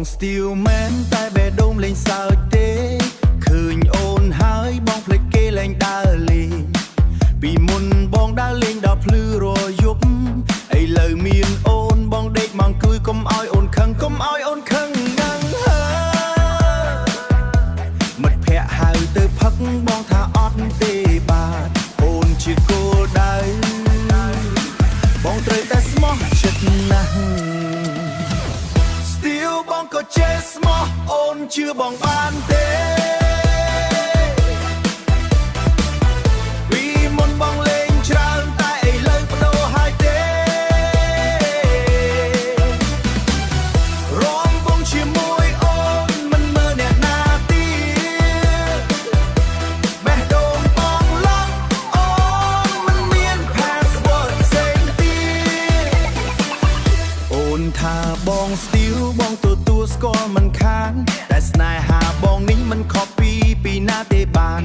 still man តែបេះដូងលេងសើចទេឃើញអូនហើយបងភ្លេចគេលែងដើរលេងពីមុនបងដើរលេងដល់ភ្លឺរាល់យប់ឥឡូវមានអូនបងដេកមកអង្គុយកុំឲ្យអូនខឹងកុំឲ្យអូនខឹងដឹងហើយមិត្តភ័ក្តិហៅទៅផឹកបងថាអត់ទេបាទអូនជាគោលដៅបងត្រូវតែស្មោះចិត្តណាស់Still បងក៏ចេះស្មោះអូនជឿបងបានទេពីមុនបងលេងច្រើនតែឥឡូវបដូរហើយទេរំវងជាមួយអូនមិនមើលអ្នកណាទៀតបេះដូងបងឡងអូនមិនមាន password ផ្សេងទៀតអូនថាបង Still បងទទួលស្គាល់មិនខានតែស្នេហាបងនេះមិនខុសពីណាទេបាន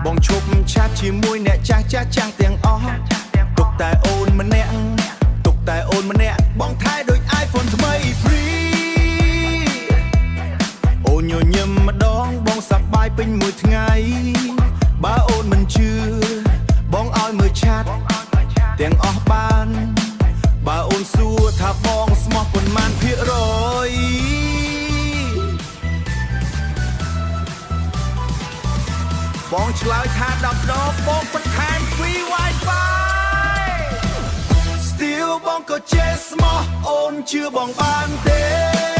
បងឈប់ឆាតជាមួយអ្នកចាស់ទាំងអស់ទុកតែអូនម្នាក់បងថែដូច iPhone ថ្មី free អូនញញឹមម្ដងបងសប្បាយពេញមួយថ្ងៃបើអូនមិនជឿបងឲ្យមើលឆាតទាំងអស់បានបើអូនសួរថាបងស្មោះប៉ុន្មានភាគរយបងឆ្លើយថា10ដងបងបន្ថែម free wifi Still បងក៏ចេះស្មោះអូនជឿបងបានទេ